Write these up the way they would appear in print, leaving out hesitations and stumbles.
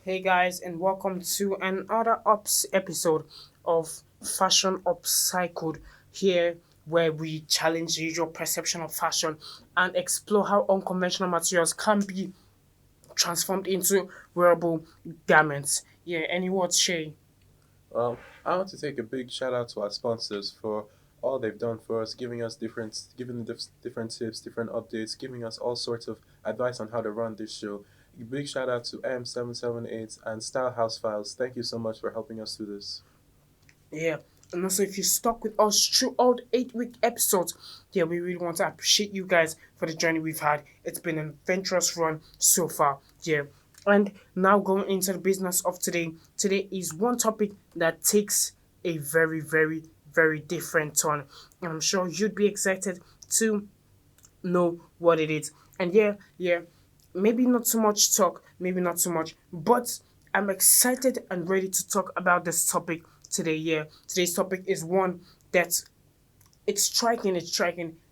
Hey guys, and welcome to another episode of Fashion Upcycled. Here, where we challenge the usual perception of fashion and explore how unconventional materials can be transformed into wearable garments. Yeah, any words, Shay? I want to take a big shout out to our sponsors for all they've done for us, different tips, different updates, giving us all sorts of advice on how to run this show. A big shout out to M778 and Style House Files. Thank you so much for helping us through this. Yeah. And also, if you stuck with us through all the 8 week episodes, yeah, we really want to appreciate you guys for the journey we've had. It's been an adventurous run so far. Yeah. And now going into the business of today. Today is one topic that takes a very, very, very different turn. And I'm sure you'd be excited to know what it is. And yeah, maybe not too much talk, maybe not too much, but I'm excited and ready to talk about this topic today. Yeah, today's topic is one that it's striking.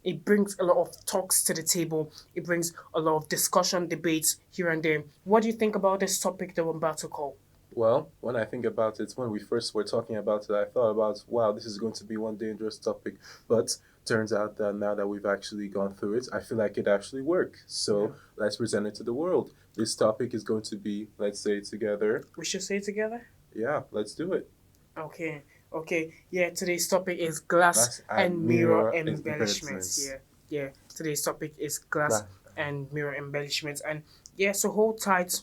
It brings a lot of talks to the table. It brings a lot of discussion, debates here and there. What do you think about this topic that we're about to call? Well, when I think about it, when we first were talking about it, I thought about, wow, this is going to be one dangerous topic. But turns out that now that we've actually gone through it, I feel like it actually worked. Yeah. So let's present it to the world. This topic is going to be, let's say it together. We should say it together? Yeah, let's do it. Okay, okay. Yeah, today's topic is glass Glass and and mirror mirror embellishments. embellishments. Yeah. Today's topic is glass Glass. and mirror embellishments. And yeah, so hold tight,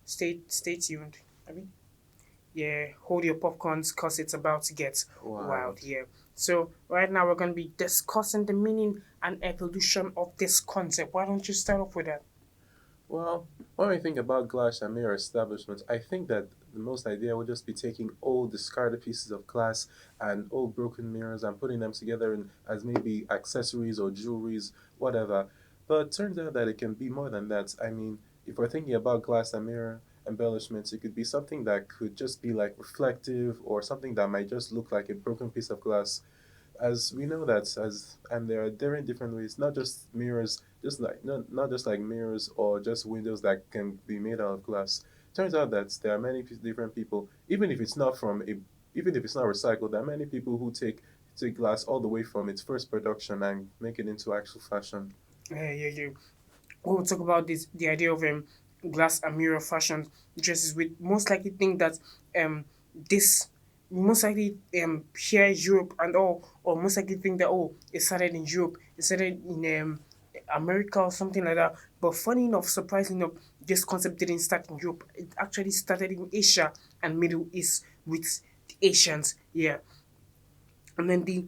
stay tuned. I mean, yeah, hold your popcorns because it's about to get Wow. wild. Yeah. So right now we're gonna be discussing the meaning and evolution of this concept. Why don't you start off with that? Well, when we think about glass and mirror establishments, I think that the most idea would just be taking old discarded pieces of glass and old broken mirrors and putting them together as maybe accessories or jewelries, whatever. But turns out that it can be more than that. I mean, if we're thinking about glass and mirror embellishments, it could be something that could just be like reflective or something that might just look like a broken piece of glass, as we know that as and there are different ways, not just mirrors, just like not just like mirrors or just windows that can be made out of glass. Turns out that there are many different people, even if it's not recycled, there are many people who take glass all the way from its first production and make it into actual fashion. Yeah. We'll talk about the idea of glass and mirror fashion dresses. We most likely think that this most likely here in Europe and all, or most likely think that it started in Europe, it started in America or something like that. But funny enough, surprisingly enough, this concept didn't start in Europe. It actually started in Asia and Middle East with the Asians. Yeah, and then the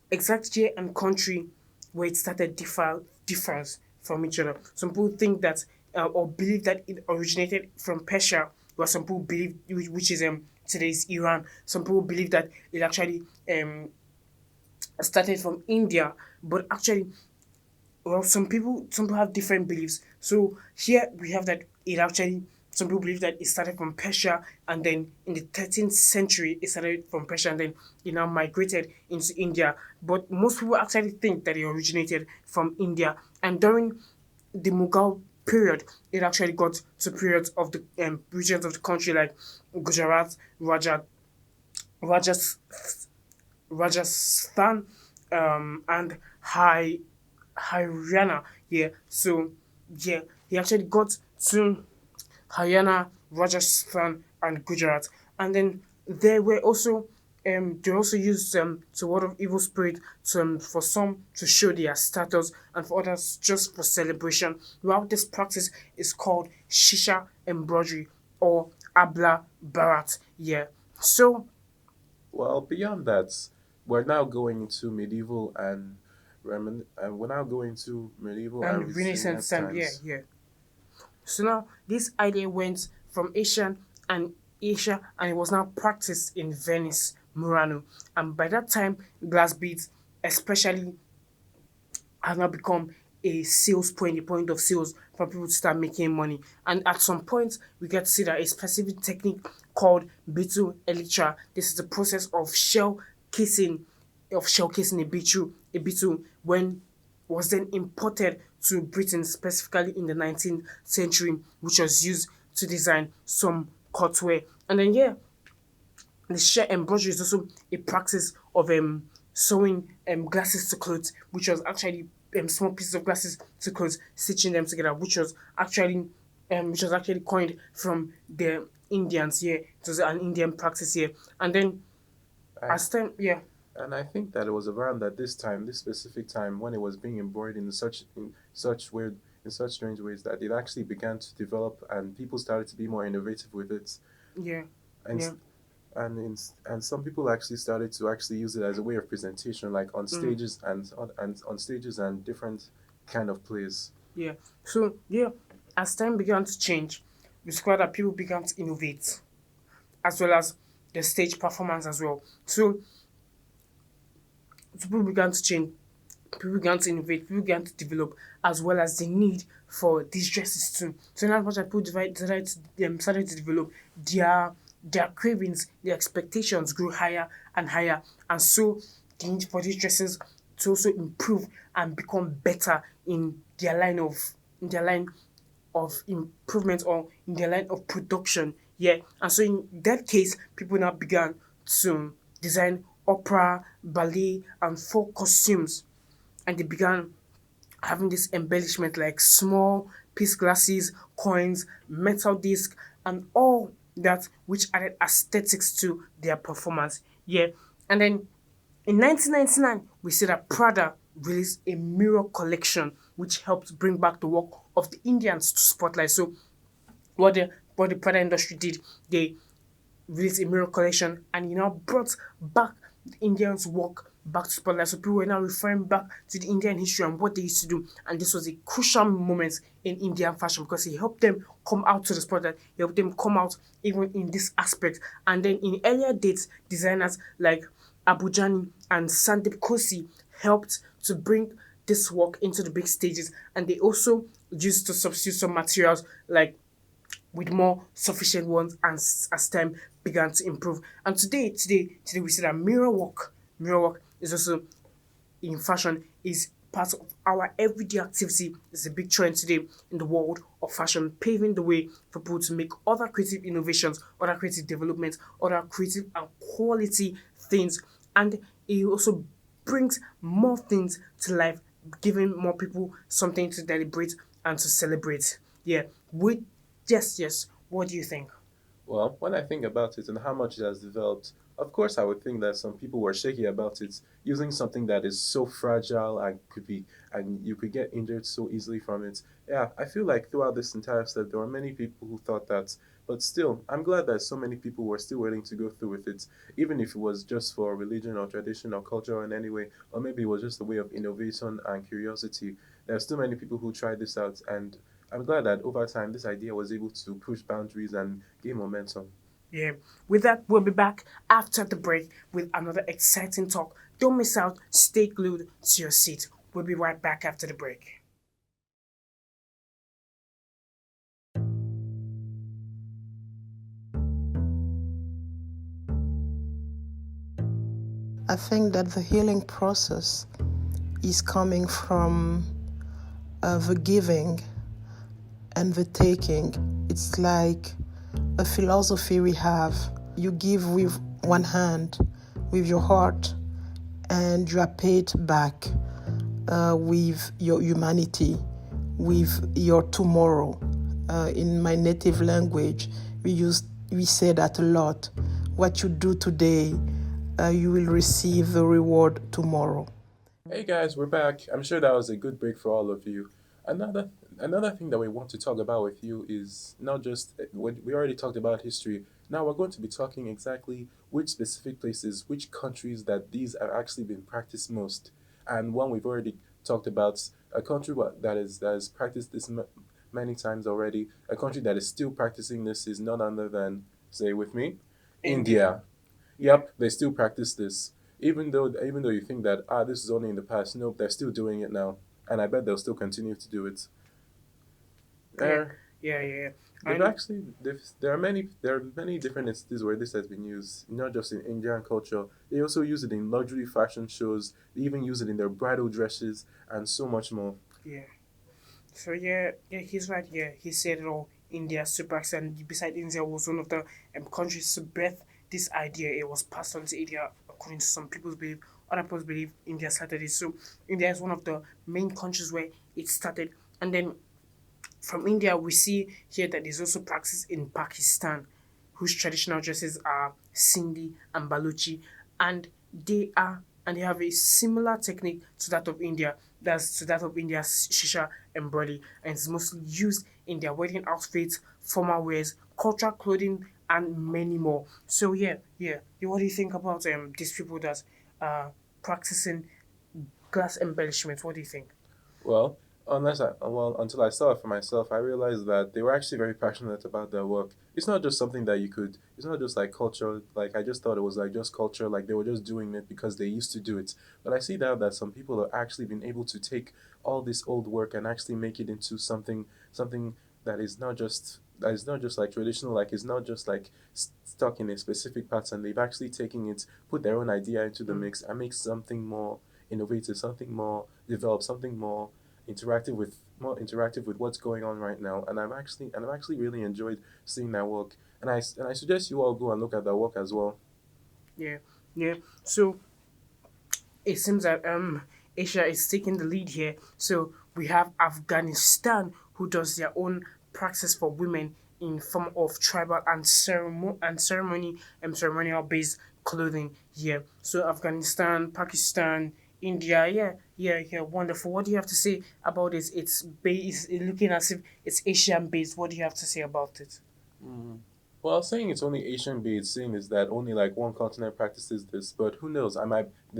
exact year and country where it started differs from each other. Some people think that or believe that it originated from Persia, while some people believe which is today's Iran. Some people believe that it actually started from India, but actually, well, some people have different beliefs. So here we have that it actually some people believe that it started from Persia, and then in the 13th century it started from Persia, and then it now migrated into India. But most people actually think that it originated from India, and during the Mughal period, it actually got to periods of the regions of the country like Gujarat, Rajas, Rajasthan, and Haryana. Yeah, so yeah, he actually got to Haryana, Rajasthan, and Gujarat, and then there were also they also used to ward of evil spirit to, for some to show their status and for others just for celebration. Well, this practice is called shisha embroidery or abla barat. Yeah. So Well, beyond that, we're now going to we're now going to medieval and and Renaissance Renaissance time. Yeah, times. yeah. So now this idea went from and Asia and it was now practiced in Venice, Murano. And by that time, glass beads, especially, have now become a sales point, a point of sales for people to start making money. And at some point, we get to see that a specific technique called beetle elytra. This is the process of shell casing a beetle when was then imported to Britain, specifically in the 19th century, which was used to design some cutwear. And then yeah, the sheer embroidery is also a practice of sewing glasses to clothes, which was actually small pieces of glasses to clothes, stitching them together, which was actually coined from the Indians. Yeah, it was an Indian practice here. And then I as time, yeah, and I think that it was around at this time, this specific time, when it was being embroidered in such weird in such strange ways that it actually began to develop and people started to be more innovative with it. yeah, And yeah, and some people actually started to actually use it as a way of presentation, like on mm, stages and on stages and different kind of plays. yeah. So yeah, as time began to change, we discovered that people began to innovate as well as the stage performance as well. So people began to change, people began to innovate, people began to develop, as well as the need for these dresses too. So now, much as people started to develop their cravings, their expectations grew higher and higher, and so the need for these dresses to also improve and become better in their line of improvement or in their line of production. Yeah, and so in that case, people now began to design opera, ballet, and folk costumes, and they began having this embellishment like small piece glasses, coins, metal disc, and all that which added aesthetics to their performance. Yeah, and then in 1999, we see that Prada released a mirror collection which helped bring back the work of the Indians to spotlight. So what the Prada industry did, they released a mirror collection and brought back the Indians' work back to spotlight. So people were now referring back to the Indian history and what they used to do. And this was a crucial moment in Indian fashion because it helped them come out to the spotlight. It helped them come out even in this aspect. And then in earlier dates, designers like Abujani and Sandip Kosi helped to bring this work into the big stages. And they also used to substitute some materials like with more sufficient ones as time began to improve. And today we see that mirror work is also in fashion is part of our everyday activity. It's a big trend today in the world of fashion, paving the way for people to make other creative innovations, other creative developments, other creative and quality things. And it also brings more things to life, giving more people something to deliberate and to celebrate. Yeah. With yes. What do you think? Well, when I think about it and how much it has developed, of course, I would think that some people were shaky about it, using something that is so fragile and and you could get injured so easily from it. Yeah, I feel like throughout this entire step, there were many people who thought that, but still, I'm glad that so many people were still willing to go through with it, even if it was just for religion or tradition or culture in any way, or maybe it was just a way of innovation and curiosity. There are still many people who tried this out, and I'm glad that over time this idea was able to push boundaries and gain momentum. Yeah. With that, we'll be back after the break with another exciting talk. Don't miss out. Stay glued to your seat. We'll be right back after the break. I think that the healing process is coming from the giving and the taking. It's like a philosophy we have. You give with one hand, with your heart, and you are paid back with your humanity, with your tomorrow. In my native language, we say that a lot. What you do today, you will receive the reward tomorrow. Hey guys, we're back. I'm sure that was a good break for all of you. Another thing that we want to talk about with you is not just we already talked about history. Now we're going to be talking exactly which specific places, which countries that these have actually been practiced most. And one we've already talked about, a country that has practiced this many times already. A country that is still practicing this is none other than, say with me, India. India. Yep, they still practice this. Even though you think that this is only in the past, nope, they're still doing it now, and I bet they'll still continue to do it. Yeah. Uh, Yeah. they've And actually there are many different instances where this has been used, not just in Indian culture. They also use it in luxury fashion shows. They even use it in their bridal dresses and so much more. yeah. So yeah, he's right. Yeah, he said it all. India to practice, and beside India was one of the countries to birth this idea. It was passed on to India according to some people's belief. Other people believe India started it. So India is one of the main countries where it started. And then from India, we see here that there's also practice in Pakistan, whose traditional dresses are Sindhi and Baluchi, and they have a similar technique to that of India. That's to that of India's shisha embroidery, and it's mostly used in their wedding outfits, formal wears, cultural clothing, and many more. So what do you think about these people that are practicing glass embellishments? What do you think? Well, until I saw it for myself, I realized that they were actually very passionate about their work. It's not just something that you could. It's not just like culture. Like I just thought it was like just culture. Like they were just doing it because they used to do it. But I see now that some people have actually been able to take all this old work and actually make it into something that is not just like traditional. Like it's not just like stuck in a specific pattern. They've actually taken it, put their own idea into the Mm. mix, and make something more innovative, something more developed, something more interactive with what's going on right now. I've actually really enjoyed seeing that work. And I suggest you all go and look at that work as well. Yeah, yeah. So it seems that Asia is taking the lead here. So we have Afghanistan, who does their own practice for women in form of tribal and ceremonial based clothing here. So Afghanistan, Pakistan, India, yeah, wonderful. What do you have to say about this? It's looking as if it's Asian based. What do you have to say about it? Mm. Well, saying it's only Asian based, saying is that only like one continent practices this, but who knows? There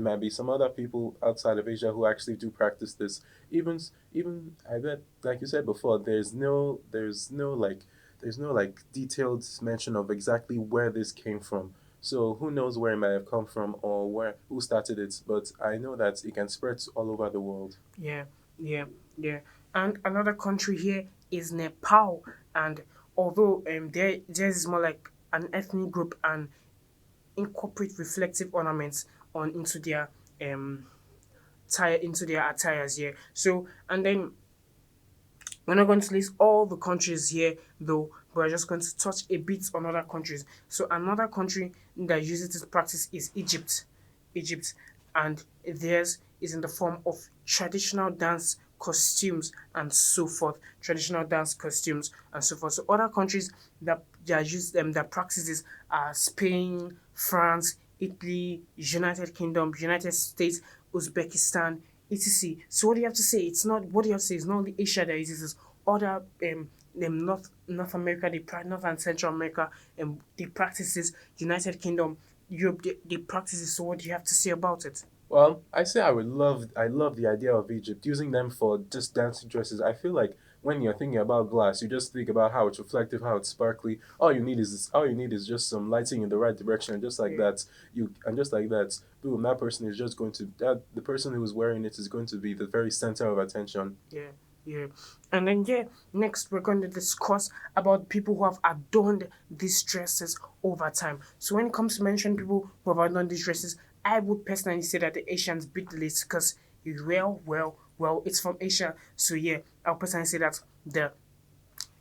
might be some other people outside of Asia who actually do practice this. Even I bet, like you said before, there's no like detailed mention of exactly where this came from. So who knows where it might have come from or where who started it? But I know that it can spread all over the world. Yeah, yeah, yeah. And another country here is Nepal. And although theirs is more like an ethnic group and incorporate reflective ornaments on um into their attires here. So and then we're not going to list all the countries here though, but we're just going to touch a bit on other countries. So another country that uses this practice is Egypt. Egypt, and theirs is in the form of traditional dance costumes and so forth. Traditional dance costumes and so forth. So other countries that practices are Spain, France, Italy, United Kingdom, United States, Uzbekistan, etc. So what do you have to say? It's not what do you have to say? It's not only Asia that uses this. Other North America, North and Central America, they practice this. United Kingdom, Europe, they practice this. So what do you have to say about it? Well, I love the idea of Egypt using them for just dancing dresses. I feel like when you're thinking about glass, you just think about how it's reflective, how it's sparkly. All you need is just some lighting in the right direction, and Yeah, just like that, boom, that person is just going to that the person who is wearing it is going to be the very center of attention. yeah, yeah. And then next we're going to discuss about people who have adorned these dresses over time. So when it comes to mentioning people who have adorned these dresses, I would personally say that the Asians beat the list because it's from Asia. So I'll personally say that the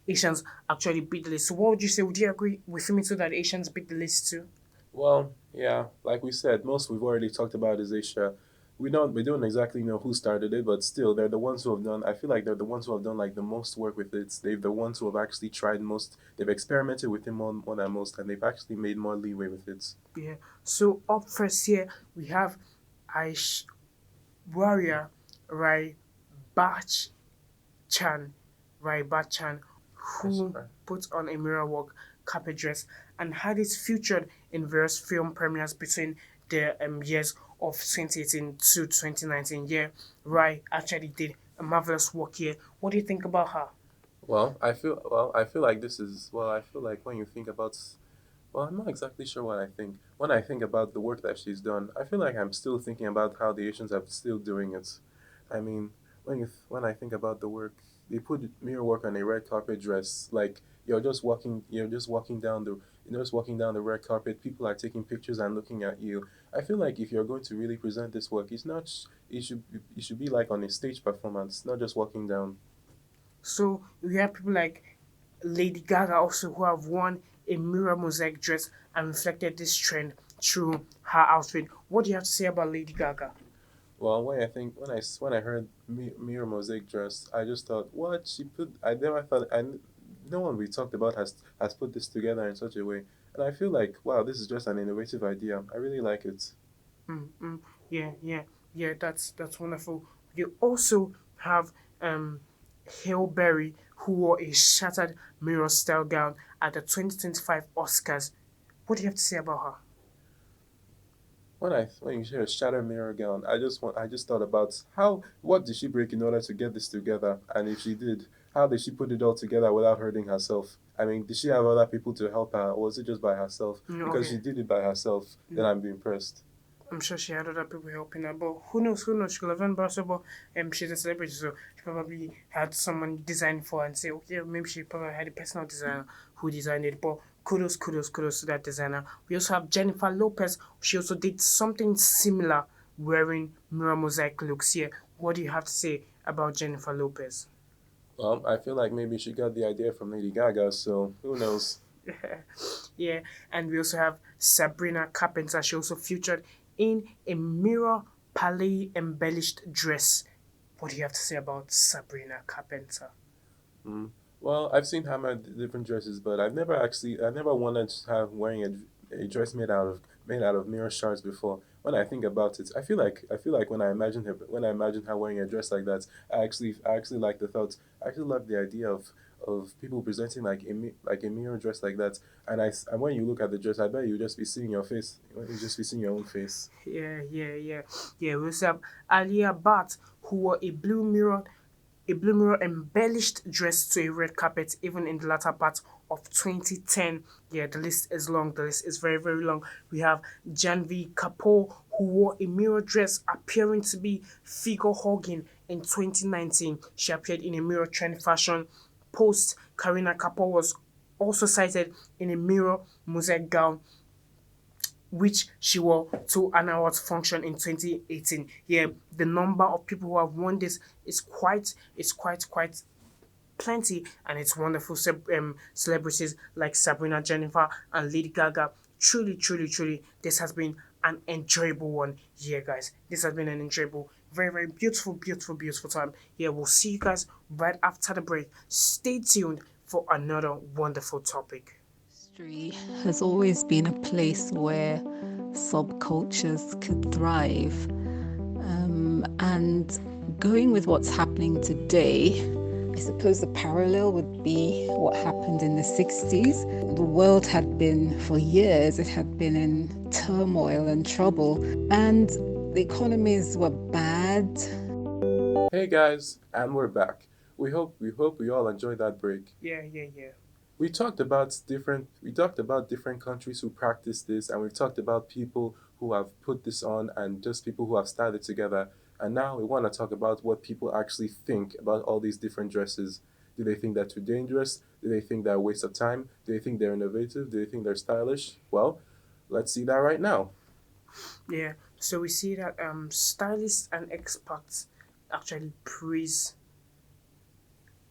Asians actually beat the list. So what would you say? Would you agree with me too that the Asians beat the list too? Well, yeah, like we said, most we've already talked about is Asia. We don't exactly know who started it, but still they're the ones who have done I feel like they're the ones who have done like the most work with it. They're the ones who have actually tried most they've experimented with it more than most and they've actually made more leeway with it. Yeah. So up first here we have Aish Warrior Rai Bach Chan, Rai Bach Chan, Yes, who sir. put on a mirror work carpet dress and had it featured in various film premieres between the years of 2018 to 2019. Yeah, Rai actually did a marvelous work here. What do you think about her? I feel like this is I feel like when you think about I'm not exactly sure what I think. When I think about the work that she's done, I feel like I'm still thinking about how the Asians are still doing it. I mean, when I think about the work, they put mirror work on a red carpet dress. Like you're just walking down the red carpet. People are taking pictures and looking at you. I feel like if you're going to really present this work, it's not. It should be like on a stage performance, not just walking down. So we have people like Lady Gaga also, who have worn a mirror mosaic dress and reflected this trend through her outfit. What do you have to say about Lady Gaga? Well, when I heard mirror mosaic dress, I just thought, what she put. I never thought. No one we talked about has put this together in such a way, and I feel like, wow, this is just an innovative idea. I really like it. Mm, mm, yeah, yeah, yeah. That's wonderful. You also have Halle Berry, who wore a shattered mirror style gown at the 2025 Oscars. What do you have to say about her? When you hear a shattered mirror gown, I just thought about how what did she break in order to get this together, and if she did, how did she put it all together without hurting herself? I mean, did she have other people to help her, or was it just by herself? Because Okay. she did it by herself, then I'm impressed. I'm sure she had other people helping her, but who knows? Who knows? She could have done better, but she's a celebrity, so she probably had someone design for her and say, okay, maybe she probably had a personal designer who designed it. But kudos to that designer. We also have Jennifer Lopez. She also did something similar, wearing mirror mosaic looks here. What do you have to say about Jennifer Lopez? Well, I feel like maybe she got the idea from Lady Gaga, so who knows? Yeah, and we also have Sabrina Carpenter. She also featured in a mirror palette embellished dress. What do you have to say about Sabrina Carpenter? Mm. Well, I've seen her in different dresses, but I never wanted to have wearing a dress made out of mirror shards before. When I think about it, I feel like when I imagine her wearing a dress like that, I actually like the thought. I actually love the idea of people presenting like like a mirror dress like that. And when you look at the dress, I bet you just be seeing your face. You just be seeing your own face. Yeah. We also have Alia Bhatt, who wore a blue mirror embellished dress to a red carpet, even in the latter part of 2010. Yeah, the list is long. The list is very, very long. We have Janvi Kapoor, who wore a mirror dress appearing to be figure hugging in 2019. She appeared in a mirror trend fashion post. Karina Kapoor was also cited in a mirror mosaic gown which she wore to an awards function in 2018. Yeah, the number of people who have won this is quite plenty, and it's wonderful. Celebrities like Sabrina, Jennifer, and Lady Gaga. Truly, this has been an enjoyable one. Yeah, guys, this has been an enjoyable, very, very beautiful time. Yeah, we'll see you guys right after the break. Stay tuned for another wonderful topic. History has always been a place where subcultures could thrive. And going with what's happening today, I suppose the parallel would be what happened in the 60s. The world had been, for years, it had been in turmoil and trouble, and the economies were bad. Hey guys, and we're back. We hope we all enjoyed that break. Yeah. We talked about different countries who practice this, and we've talked about people who have put this on and just people who have started together. And now we want to talk about what people actually think about all these different dresses. Do they think they're too dangerous? Do they think they're a waste of time? Do they think they're innovative? Do they think they're stylish? Well, let's see that right now. Yeah, so we see that stylists and experts actually praise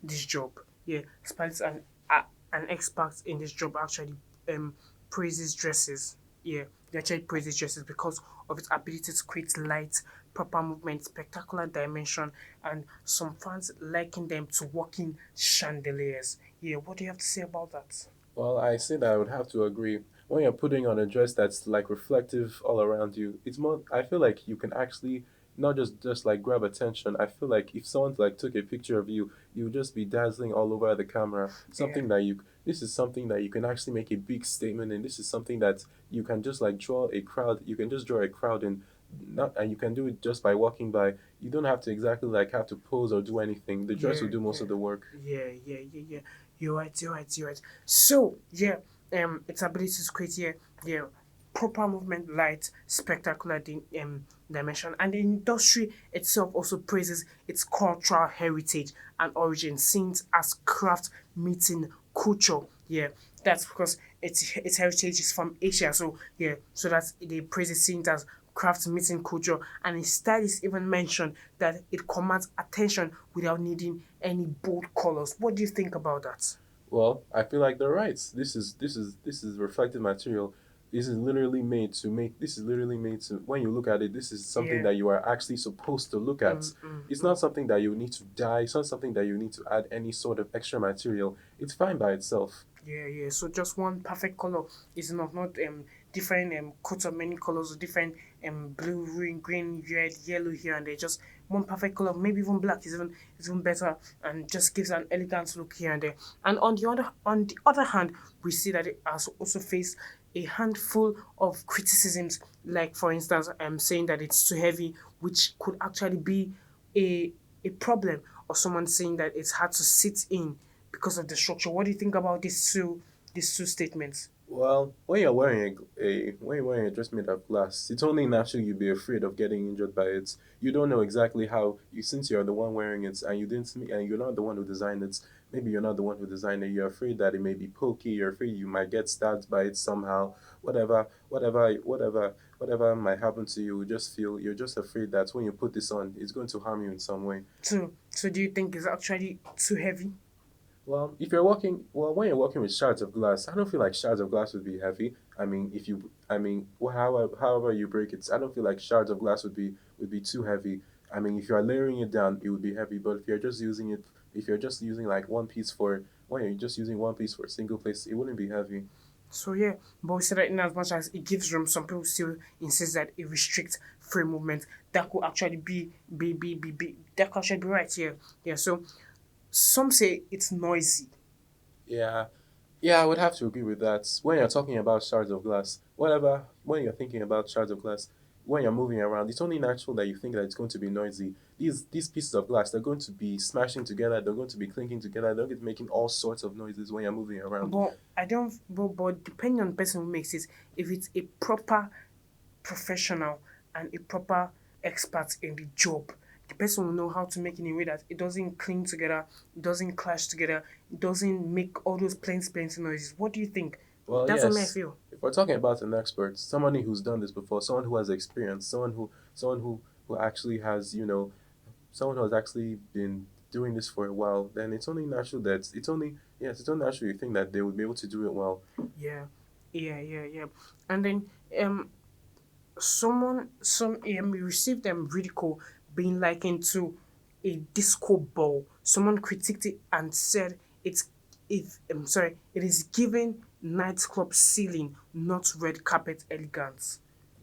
this job. Yeah, stylists and experts in this job actually praises dresses. Yeah, they actually praises dresses because of its ability to create light, proper movement, spectacular dimension, and some fans liken them to walking chandeliers. Yeah, what do you have to say about that? Well, I say that I would have to agree. When you're putting on a dress that's like reflective all around you, it's more. I feel like you can actually not just like grab attention. I feel like if someone like took a picture of you, you would just be dazzling all over the camera. Yeah, Something that you. This is something that you can actually make a big statement, and this is something that you can just like draw a crowd. You can just draw a crowd in. Not, and you can do it just by walking by. You don't have to exactly like have to pose or do anything. The dress will yeah, do most yeah. of the work. Yeah. You're right. So yeah, its ability to create yeah, proper movement, light, spectacular dimension, and the industry itself also praises its cultural heritage and origin, seen as craft meeting culture. Yeah, that's because its heritage is from Asia. So yeah, so that's they praise it seen as craft meeting culture, and its stylist even mentioned that it commands attention without needing any bold colors. What do you think about that? Well, I feel like they're right. This is reflective material. This is literally made to make. This is literally made to. When you look at it, this is something Yeah. that you are actually supposed to look at. It's not something that you need to dye. It's not something that you need to add any sort of extra material. It's fine by itself. Yeah, yeah. So just one perfect color is enough, not different coats of many colors, different blue, green, red, yellow here and there. Just one perfect color, maybe even black is even better, and just gives an elegant look here and there. And on the other hand, we see that it has also faced a handful of criticisms, like for instance, saying that it's too heavy, which could actually be a a problem, or someone saying that it's hard to sit in because of the structure. What do you think about these two statements? Well, when you're wearing when you're wearing a dress made of glass, it's only natural you'd be afraid of getting injured by it. You don't know exactly how you since you're the one wearing it and you're not the one who designed it. Maybe you're not the one who designed it. You're afraid that it may be pokey. You're afraid you might get stabbed by it somehow. Whatever might happen to you. You're just afraid that when you put this on, it's going to harm you in some way. So do you think it's actually too heavy? When you're working with shards of glass, I don't feel like shards of glass would be heavy. However you break it, I don't feel like shards of glass would be too heavy. I mean, if you are layering it down, it would be heavy. But if you're just using like when you're just using one piece for a single place, it wouldn't be heavy. So yeah, but we said that in as much as it gives room, some people still insist that it restricts free movement. That could actually be that could actually be right here. Yeah. So some say it's noisy. Yeah, yeah, I would have to agree with that. When you're talking about shards of glass, when you're thinking about shards of glass, when you're moving around, it's only natural that you think that it's going to be noisy. These pieces of glass, they're going to be smashing together, they're going to be clinking together, they're going to be making all sorts of noises when you're moving around. But I don't. But depending on the person who makes it, if it's a proper professional and a proper expert in the job, the person will know how to make it in a way that it doesn't cling together, it doesn't clash together, it doesn't make all those plenty noises. What do you think? Well, That's what I yes. feel. If we're talking about an expert, somebody who's done this before, someone who has experience, someone who actually has, someone who has actually been doing this for a while, then it's only natural that it's only natural you think that they would be able to do it well. Yeah, yeah. And then um, some we received ridicule being likened to a disco ball. Someone critiqued it and said it is giving nightclub ceiling, not red carpet elegance.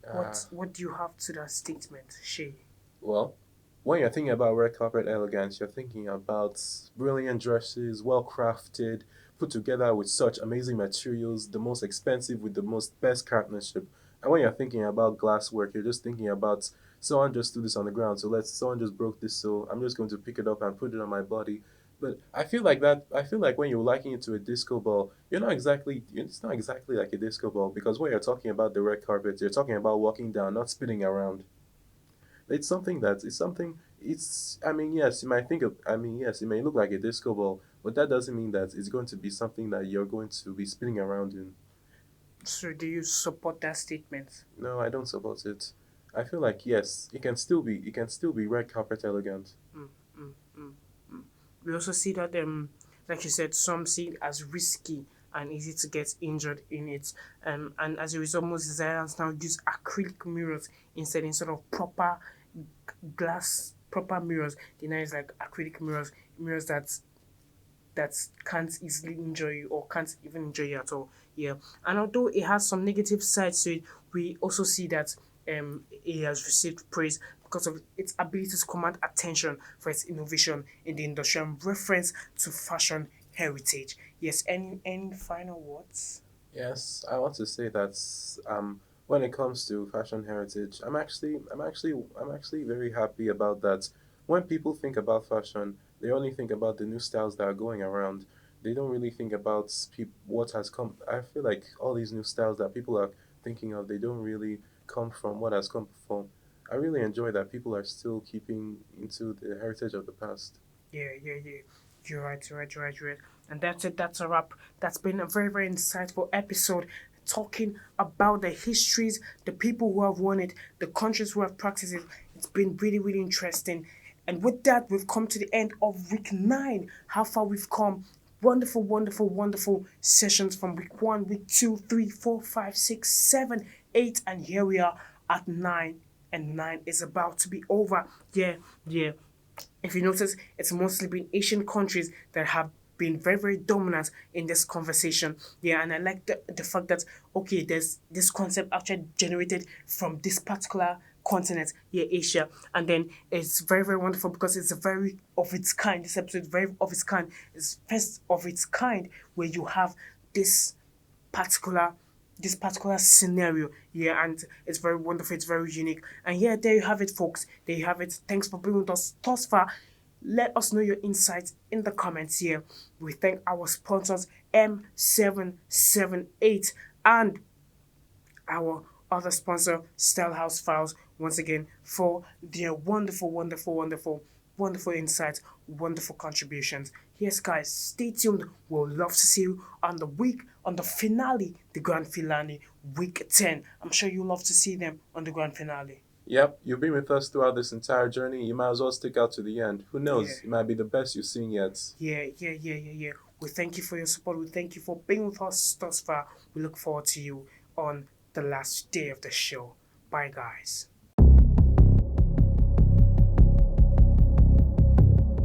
Ah, What do you have to that statement, Shay? well, when you're thinking about red carpet elegance, you're thinking about brilliant dresses, well crafted, put together with such amazing materials, the most expensive with the most best craftsmanship. And when you're thinking about glass work, you're just thinking about someone just threw this on the ground, so let's someone just broke this, so I'm just going to pick it up and put it on my body. But I feel like when you're likening it to a disco ball, it's not exactly like a disco ball because when you're talking about the red carpet, you're talking about walking down, not spinning around. I mean, yes, yes, it may look like a disco ball, but that doesn't mean that it's going to be something that you're going to be spinning around in. So do you support that statement? No, I don't support it. I feel like yes, it can still be red carpet elegant. Mm, mm, mm, mm. We also see that like you said, some see it as risky and easy to get injured in it. And as a result, most designers now use acrylic mirrors instead of proper mirrors. They now use like acrylic mirrors that can't easily injure you or can't even injure you at all. Yeah. And although it has some negative sides to it, we also see that it has received praise because of its ability to command attention for its innovation in the industry and reference to fashion heritage. Yes, any final words? Yes, I want to say that when it comes to fashion heritage, I'm actually very happy about that. When people think about fashion, they only think about the new styles that are going around. They don't really think about what has come. I feel like all these new styles that people are thinking of, they don't really come from what has come before. I really enjoy that people are still keeping into the heritage of the past. Yeah. You're right. And that's it. That's a wrap. That's been a very, very insightful episode talking about the histories, the people who have won it, the countries who have practiced it. It's been really, really interesting. And with that, we've come to the end of week 9. How far we've come. wonderful, wonderful, wonderful sessions from week 1, week 2, 3, 4, 5, 6, 7, 8, and here we are at 9, and 9 is about to be over. Yeah, yeah. If you notice, it's mostly been Asian countries that have been very, very dominant in this conversation. Yeah, and I like the fact that, okay, there's this concept actually generated from this particular continent, yeah, Asia. And then it's very, very wonderful because it's a very of its kind. This episode is very of its kind. It's first of its kind where you have this particular scenario, yeah, and it's very wonderful, it's very unique. And yeah, there you have it, folks. There you have it. Thanks for being with us thus far. Let us know your insights in the comments here. We thank our sponsors M778 and our other sponsor, Style House Files, once again for their wonderful, wonderful, wonderful, wonderful insights, wonderful contributions. Yes, guys, stay tuned. We'll love to see you on the finale, the grand finale, week 10. I'm sure you'll love to see them on the grand finale. Yep, you've been with us throughout this entire journey. You might as well stick out to the end. Who knows? Yeah. It might be the best you've seen yet. Yeah. We thank you for your support. We thank you for being with us thus far. We look forward to you on the last day of the show. Bye, guys.